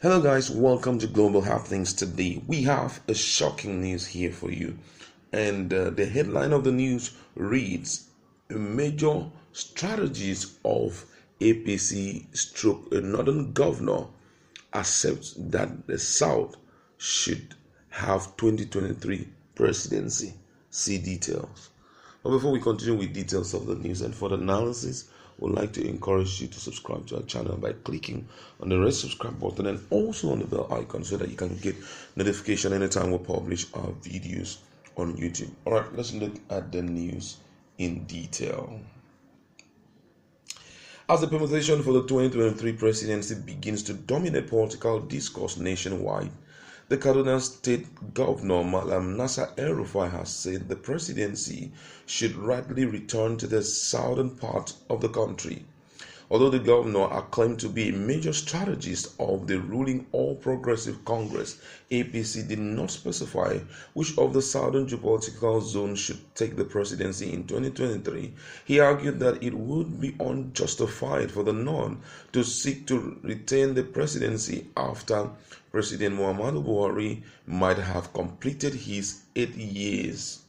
Hello guys, welcome to Global Happenings. Today we have a shocking news here for you, and the headline of the news reads: a major strategist of APC stroke a northern governor accepts that the South should have 2023 presidency. See details. But before we continue with details of the news and further analysis, would like to encourage you to subscribe to our channel by clicking on the red subscribe button and also on the bell icon so that you can get notification anytime we publish our videos on YouTube. All right, let's look at the news in detail. As the permutation for the 2023 presidency begins to dominate political discourse nationwide, the Kaduna State Governor Malam Nasser El-Rufai has said the presidency should rightly return to the southern part of the country. Although the governor acclaimed to be a major strategist of the ruling All Progressive Congress, APC did not specify which of the southern geopolitical zones should take the presidency in 2023. He argued that it would be unjustified for the North to seek to retain the presidency after President Muhammadu Buhari might have completed his 8 years.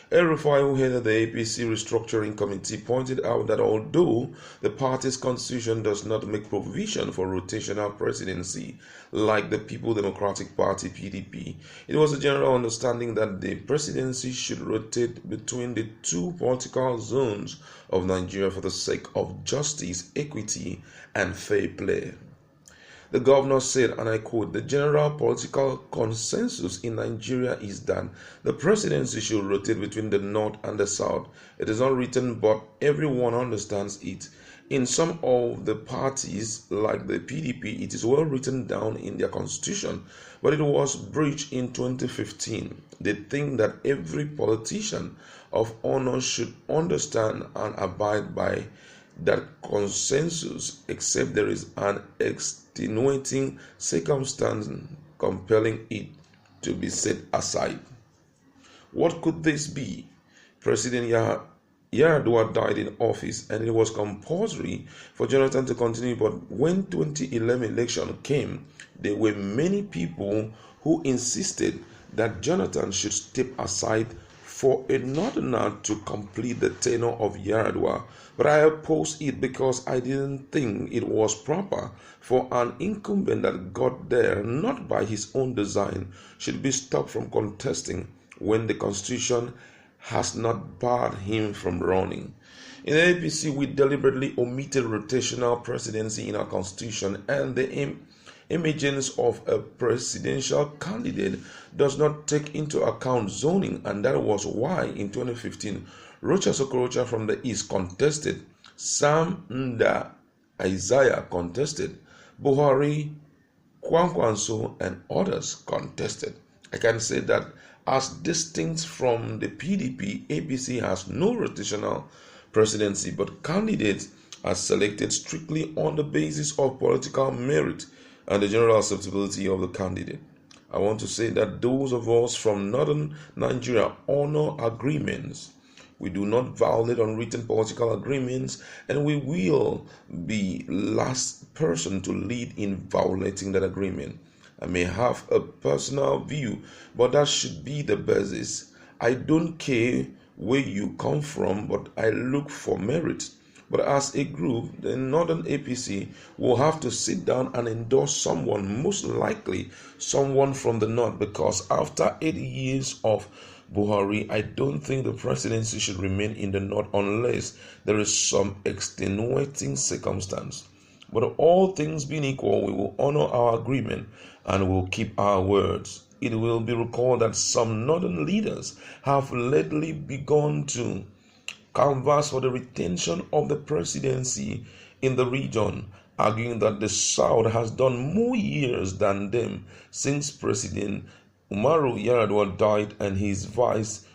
El-Rufai, who headed the APC restructuring committee, pointed out that although the party's constitution does not make provision for rotational presidency like the People Democratic Party (PDP), it was a general understanding that the presidency should rotate between the two political zones of Nigeria for the sake of justice, equity, and fair play. The governor said, and I quote, "The general political consensus in Nigeria is that the presidency should rotate between the North and the South. It is not written, but everyone understands it. In some of the parties, like the PDP, it is well written down in their constitution, but it was breached in 2015. They think that every politician of honor should understand and abide by that consensus, except there is an extenuating circumstance compelling it to be set aside." What could this be? President Yar'Adua died in office, and it was compulsory for Jonathan to continue, but when 2011 election came, there were many people who insisted that Jonathan should step aside for a northerner to complete the tenure of Yar'Adua, but I opposed it because I didn't think it was proper for an incumbent that got there not by his own design should be stopped from contesting when the Constitution has not barred him from running. In the APC, we deliberately omitted rotational presidency in our Constitution, and the emergence of a presidential candidate does not take into account zoning, and that was why in 2015 Rocha Sokorocha from the East contested, Sam Nda Isaiah contested, Buhari, Kwankwanso, and others contested. I can say that as distinct from the PDP, APC has no rotational presidency, but candidates are selected strictly on the basis of political merit and the general acceptability of the candidate. I want to say that those of us from northern Nigeria honor agreements. We do not violate unwritten political agreements, and we will be last person to lead in violating that agreement. I may have a personal view, but that should be the basis. I don't care where you come from, but I look for merit. But as a group, the Northern APC will have to sit down and endorse someone, most likely someone from the North, because after 8 years of Buhari, I don't think the presidency should remain in the North unless there is some extenuating circumstance. But all things being equal, we will honor our agreement and will keep our words. It will be recalled that some Northern leaders have lately begun to canvass for the retention of the presidency in the region, arguing that the South has done more years than them since President Umaru Yar'Adua died and his vice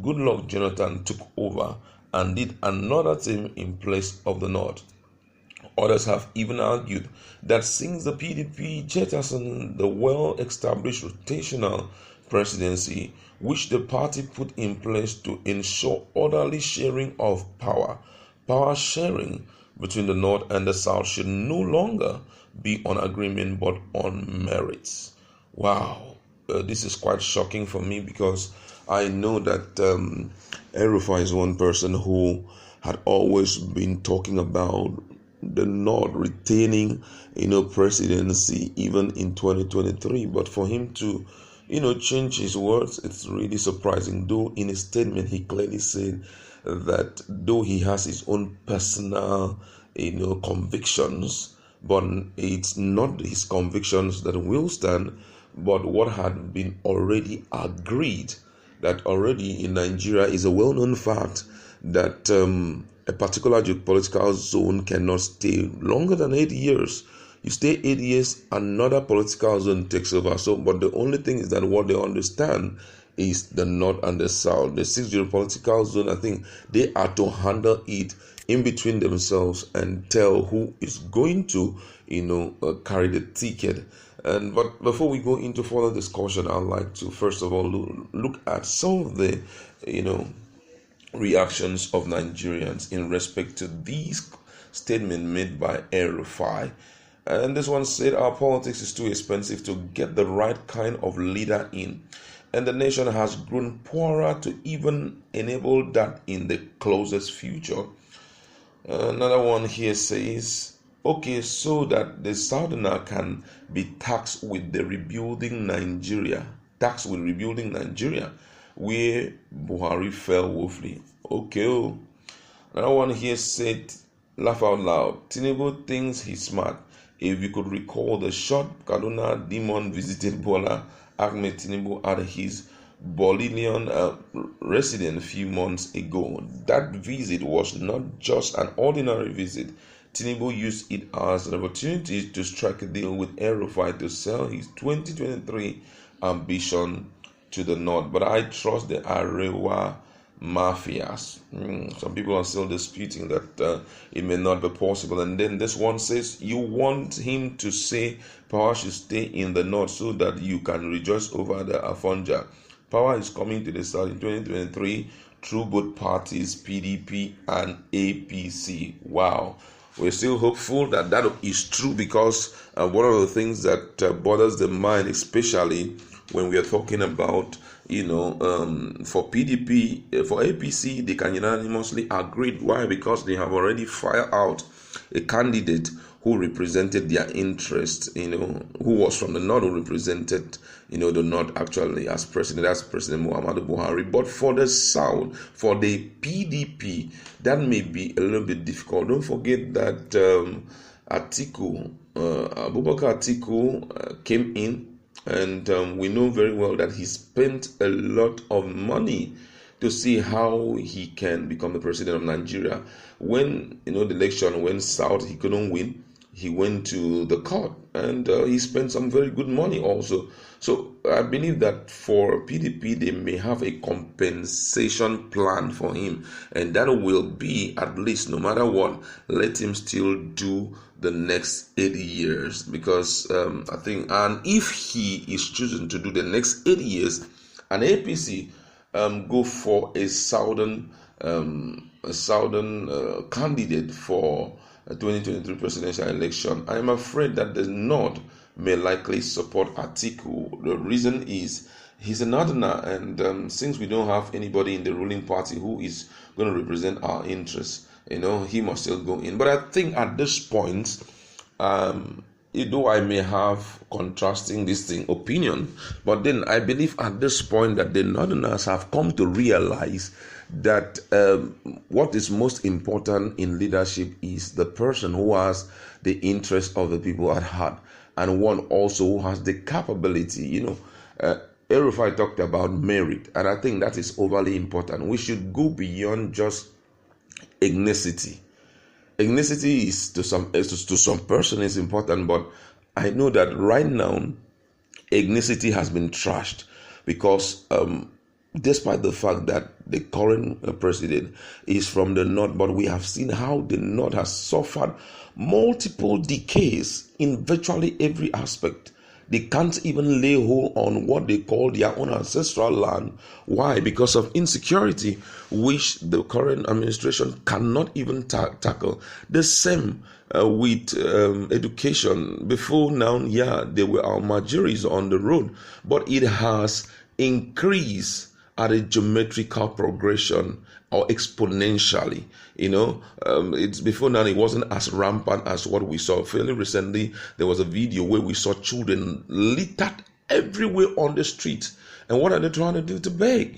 Goodluck Jonathan took over and did another term in place of the North. Others have even argued that since the PDP jettisoned the well-established rotational presidency, which the party put in place to ensure orderly sharing of power sharing between the North and the South should no longer be on agreement but on merits. Wow, this is quite shocking for me because I know that El-Rufai is one person who had always been talking about the North retaining, presidency even in 2023. But for him to, change his words, it's really surprising. Though in a statement he clearly said that though he has his own personal, convictions, but it's not his convictions that will stand, but what had been already agreed. That already in Nigeria is a well-known fact that a particular geopolitical zone cannot stay longer than 8 years. You stay 8 years, another political zone takes over. So, but the only thing is that what they understand is the North and the South. The sixth geopolitical zone, I think they are to handle it in between themselves and tell who is going to, carry the ticket. But before we go into further discussion, I'd like to first of all look at some of the, reactions of Nigerians in respect to these statements made by El-Rufai. And this one said, our politics is too expensive to get the right kind of leader in. And the nation has grown poorer to even enable that in the closest future. Another one here says, okay, so that the Southerner can be taxed with the rebuilding Nigeria. Taxed with rebuilding Nigeria, where Buhari fell woefully. Okay. Another one here said, laugh out loud. Tinubu thinks he's smart. If you could recall the short Kaduna demon visited Bola Ahmed Tinubu at his Bolivarian residence a few months ago. That visit was not just an ordinary visit. Tinubu used it as an opportunity to strike a deal with El-Rufai to sell his 2023 ambition to the North. But I trust the Arewa mafias. Some people are still disputing that it may not be possible. And then this one says, you want him to say power should stay in the North so that you can rejoice over the Afonja. Power is coming to the South in 2023 through both parties, PDP and APC. Wow. We're still hopeful that that is true because one of the things that bothers the mind, especially when we are talking about, for PDP, for APC, they can unanimously agree. Why? Because they have already fired out a candidate who represented their interest, who was from the North, who represented, the North actually as President Muhammadu Buhari. But for the South, for the PDP, that may be a little bit difficult. Don't forget that Abubakar Atiku came in. And we know very well that he spent a lot of money to see how he can become the president of Nigeria. When the election went south, he couldn't win. He went to the court and he spent some very good money also. So I believe that for PDP, they may have a compensation plan for him. And that will be, at least no matter what, let him still do the next 80 years. Because I think, and if he is choosing to do the next 80 years, an APC go for a southern candidate for 2023 presidential election, I am afraid that the North may likely support Atiku. The reason is he's a Northerner, and since we don't have anybody in the ruling party who is going to represent our interests, he must still go in. But I think at this point, though I may have contrasting opinion, but then I believe at this point that the Northerners have come to realize that what is most important in leadership is the person who has the interest of the people at heart, and one also who has the capability. El-Rufai talked about merit, and I think that is overly important. We should go beyond just ethnicity. Ethnicity is to some person is important, but I know that right now ethnicity has been trashed because despite the fact that the current president is from the North, but we have seen how the North has suffered multiple decays in virtually every aspect. They can't even lay hold on what they call their own ancestral land. Why? Because of insecurity, which the current administration cannot even tackle. The same with education. Before now, yeah, there were our Nigerians on the road, but it has increased at a geometrical progression or exponentially. It's before now, it wasn't as rampant as what we saw. Fairly recently, there was a video where we saw children littered everywhere on the street. And what are they trying to do? To beg,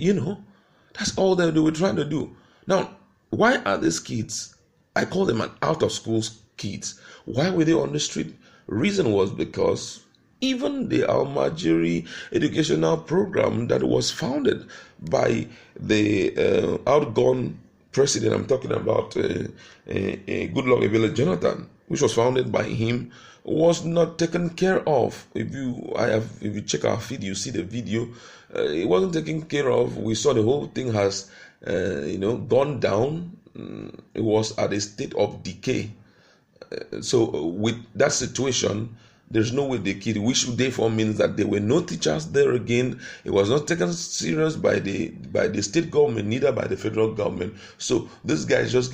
That's all they were trying to do. Now, why are these kids, I call them an out of school kids, why were they on the street? Reason was because even the Almajiri educational program that was founded by the outgone president, I'm talking about Goodluck Ebele Jonathan, which was founded by him, was not taken care of. If you check our feed, you see the video. It wasn't taken care of. We saw the whole thing has gone down. It was at a state of decay. So with that situation, there's no way they kid, which therefore means that there were no teachers there again. It was not taken serious by the state government, neither by the federal government. So these guys just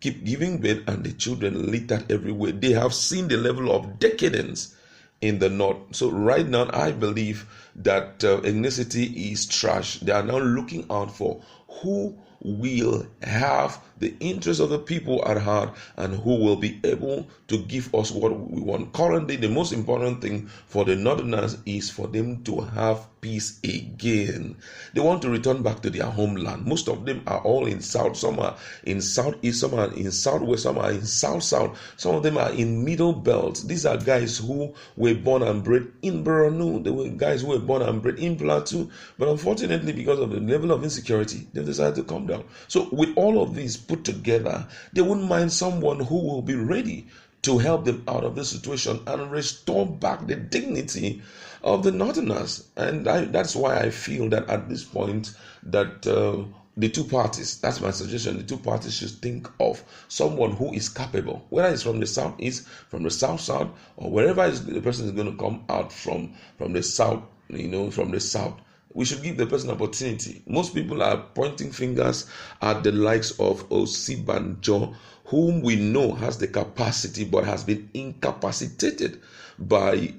keep giving birth, and the children littered everywhere. They have seen the level of decadence in the north. So right now, I believe that ethnicity is trash. They are now looking out for who will have the interest of the people at heart and who will be able to give us what we want. Currently, the most important thing for the Northerners is for them to have peace again. They want to return back to their homeland. Most of them are all in south. Some are in southeast, some are in southwest, some are in south. Some of them are in middle belt. These are guys who were born and bred in Borno. They were guys who were born and bred in Plateau. But unfortunately, because of the level of insecurity, they decided to come down. So with all of these put together, they wouldn't mind someone who will be ready to help them out of this situation and restore back the dignity of the Northerners. And that's why I feel that at this point that the two parties, that's my suggestion, the two parties should think of someone who is capable, whether it's from the southeast, from the south, or wherever the person is going to come out from the south, from the south. We should give the person opportunity. Most people are pointing fingers at the likes of Osibanjo, whom we know has the capacity but has been incapacitated by,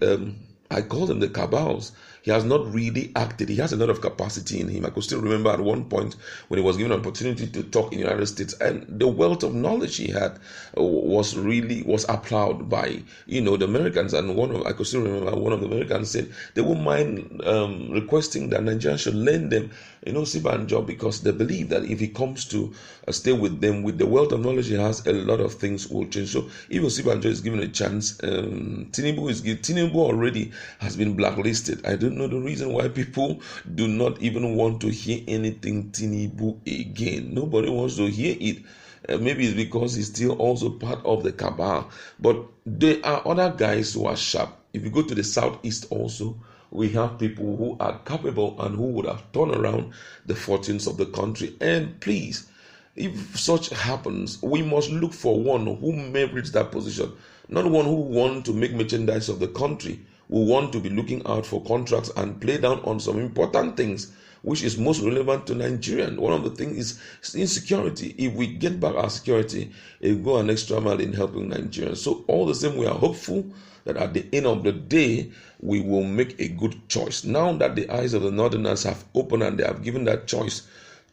I call them the cabals. He has not really acted. He has a lot of capacity in him. I could still remember at one point when he was given an opportunity to talk in the United States, and the wealth of knowledge he had was applauded by the Americans. And I could still remember one of the Americans said they wouldn't mind requesting that Nigerians should lend them Sibanjo, because they believe that if he comes to stay with them with the wealth of knowledge he has, a lot of things will change. So even Sibanjo is given a chance. Tinubu already has been blacklisted. I don't know the reason why people do not even want to hear anything Tinubu again. Nobody wants to hear it. Maybe it's because he's still also part of the cabal. But there are other guys who are sharp. If you go to the southeast also, we have people who are capable and who would have turned around the fortunes of the country. And please, if such happens, we must look for one who merits that position, not one who wants to make merchandise of the country, who want to be looking out for contracts and play down on some important things, which is most relevant to Nigerians. One of the things is insecurity. If we get back our security, it will go an extra mile in helping Nigerians. So all the same, we are hopeful that at the end of the day, we will make a good choice. Now that the eyes of the Northerners have opened and they have given that choice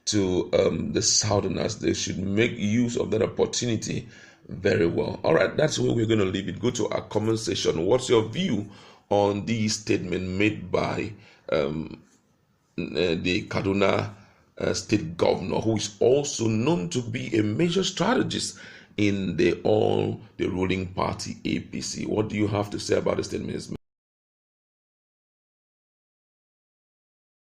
to the Southerners, they should make use of that opportunity very well. All right, that's where we're going to leave it. Go to our comment section. What's your view on the statement made by the Kaduna state governor, who is also known to be a major strategist in the ruling party APC? What do you have to say about the statement?